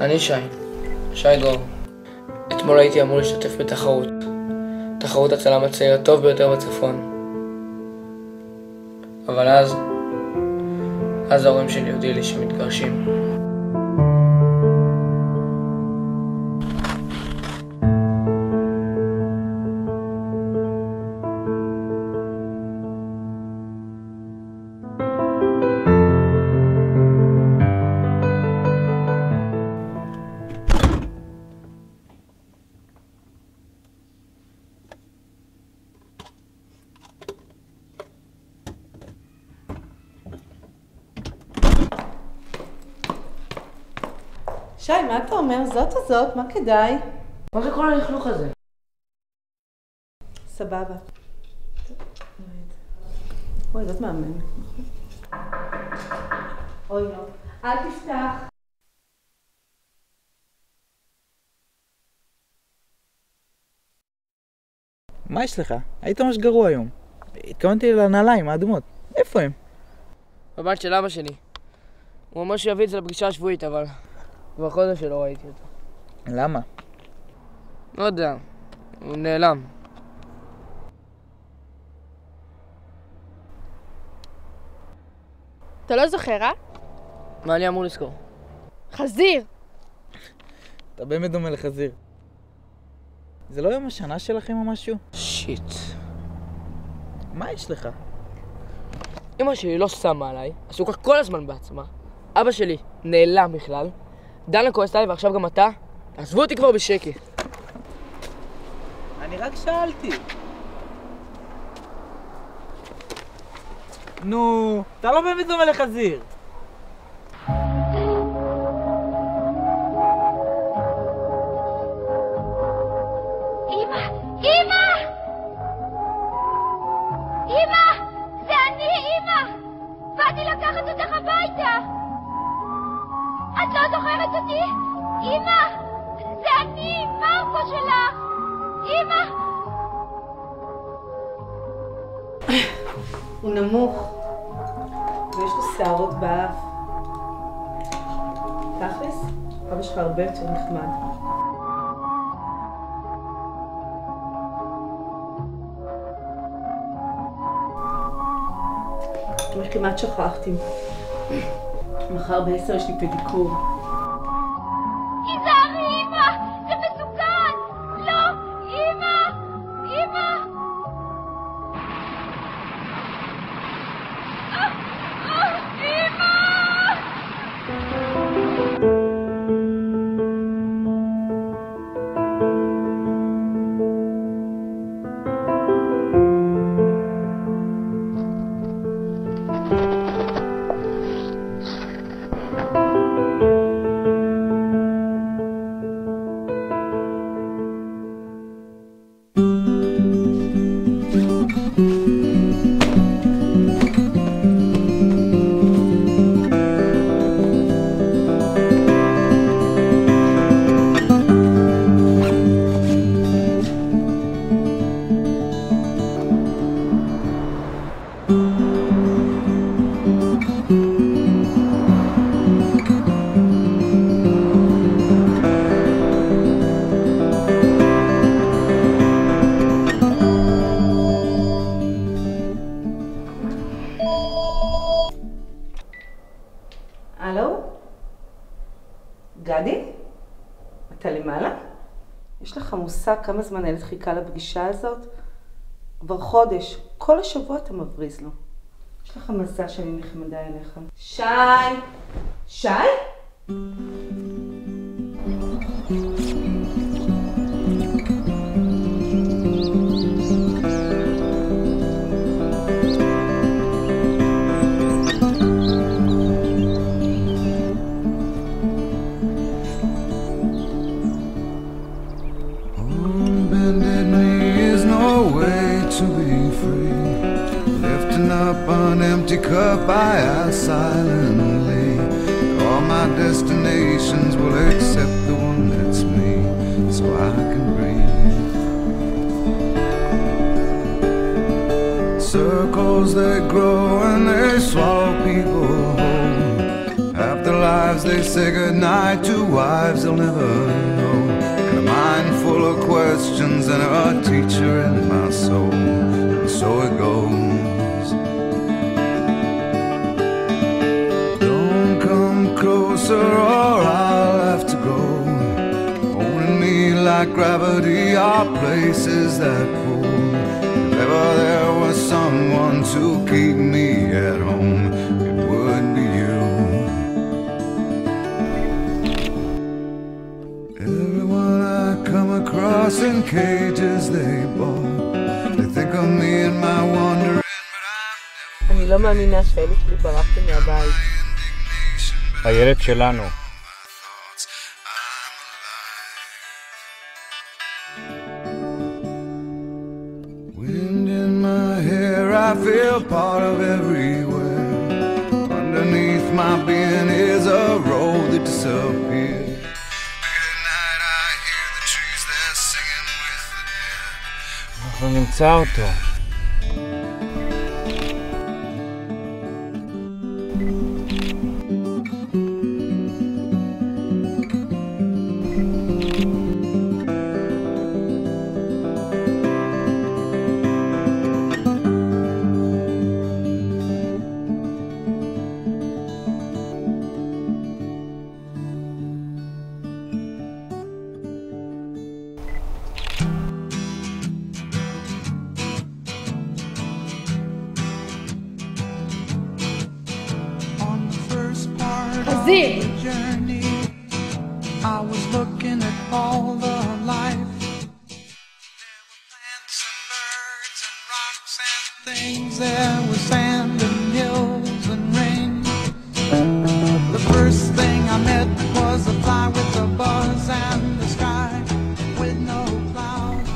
אני שי גור. אתמול הייתי אמור להשתתף תחרות הצלם הצעיר הטוב ביותר בצפון. אבל אז ההורים שלי הודיעו לי שמתגרשים. שי, מה אתה אומר? זאת או זאת? מה כדאי? מה זה כל הלכלוך הזה? סבבה. אוי, זאת מאמן. אוי, לא. אל תפתח. מה יש לך? היית ממש גרוע היום. התכוונתי לנעליים האדומות. איפה הם? בבית של אבא שלי. הוא אמר שיביא את זה לפגישה השבועית, אבל כבר חודש שלא ראיתי אותו. למה? לא יודע, הוא נעלם. אתה לא זוכר, אה? מה אני אמור לזכור? חזיר! אתה באמת דומה לחזיר. זה לא יום השנה שלכם או משהו? שיט. מה יש לך? אמא שלי לא שמה עליי, עסוקה כל הזמן בעצמה. אבא שלי נעלם בכלל. דנה כועסת עליי ועכשיו גם אתה. עזבו אותי כבר בשקט. אני רק שאלתי. נו, אתה לא באמת דומה לחזיר. באתי לקחת אותך הביתה! את לא זוכרת אותי? אמא! זה אני, מרקו שלך! אמא! הוא נמוך, ויש לו שערות באף. תכלס, אבא שלך הרבה יותר נחמד. כמעט שכחתי. מחר ב10 יש לי פדיקור. תיזהרי, אמא! זה מסוכן! לא! אמא! אמא! אמא! הלו? גדי? אתה למעלה? יש לך מושג כמה זמן הילד חיכה לפגישה הזאת? כבר חודש, כל השבוע אתה מבריז לו. יש לך מזל שאני נחמדה אליך. שי! שי? Up an empty cup I ask silently. All my destinations will accept the one that's me, so I can breathe. crows, they grow and they swallow people whole. After lives they say goodnight to wives they'll never know. And a mind full of questions and a teacher in my soul. And so it goes. Don't come closer or I'll have to go. Holding me like gravity are places that pull. If ever there was someone to keep me at home, it would be you. Everyone I come across in cages they bought, they think of me and my wandering, but אני לא מאמינה שהילד שלי ברחתם מהבית. הילד שלנו. wind in my hair, I feel part of everywhere. Underneath my being is a road that disappears. Late at night I hear the trees, they're singing with the dead. אנחנו נמצא אותו. חזיר! Journey, I was looking at all the life. There were plants and birds and rocks and things. There was sand and hills and rain. The first thing I met was a fly with a buzz and the sky with no clouds.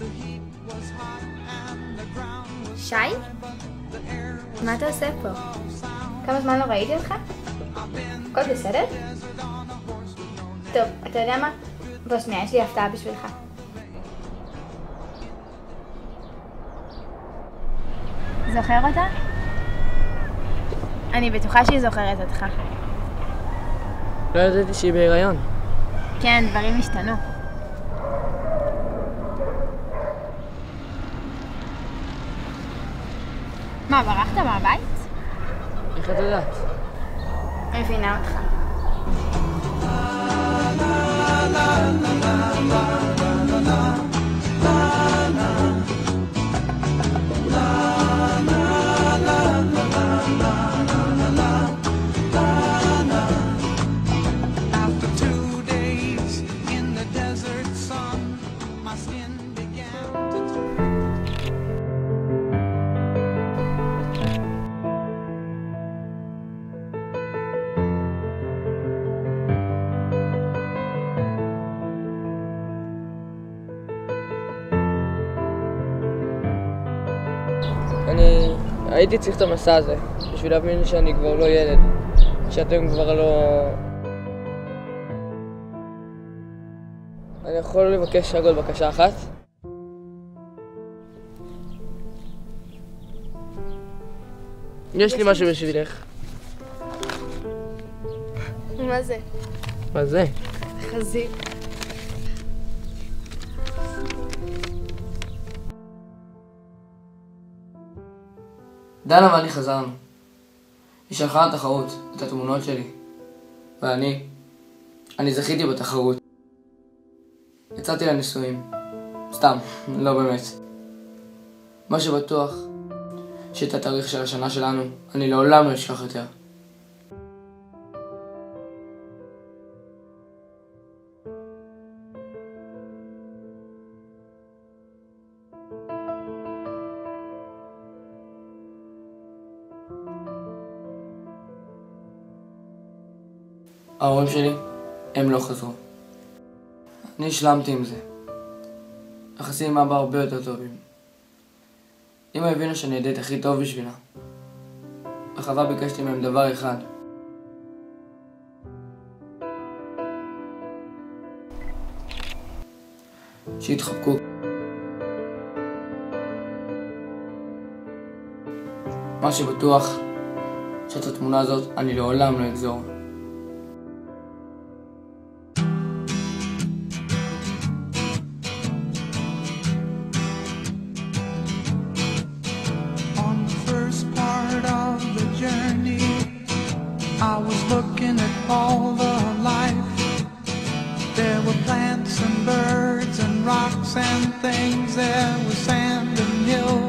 The heat was hot and the ground was שי? מה אתה עושה פה? כמה זמן לא ראיתי אותך? הכל בסדר? טוב, אתה יודע מה? בוא שנייה, יש לי הפתעה בשבילך. זוכר אותה? אני בטוחה שהיא זוכרת אותך. לא ידעתי שהיא בהיריון. כן, דברים השתנו. מה, ברחת מהבית? איך את יודעת? מבינה אותך. After 2 days in the desert sun, my skin began to אני הייתי צריך את המסע הזה, בשביל להבין שאני כבר לא ילד, שאתם כבר לא... אני יכול לבקש רק עוד בקשה אחת? יש לי משהו בשבילך. מה זה? מה זה? חזיר. דנה ואני חזרנו. היא שלחה לתחרות את התמונות שלי. ואני זכיתי בתחרות. יצאתי לנישואים. סתם, לא באמת. מה שבטוח, שאת התאריך של השנה שלנו, אני לעולם לא אשכח יותר. ההורים שלי, הם לא חזרו. אני השלמתי עם זה. יחסים עם אבא הרבה יותר טובים. אמא הבינה שאני הדייט הכי טוב בשבילה. בחווה ביקשתי מהם דבר אחד. שיתחבקו. מה שבטוח, שאת התמונה הזאת אני לעולם לא אגזור. On the first part of the journey, I was looking at all the life. There were plants and birds and rocks and things. There was sand and hills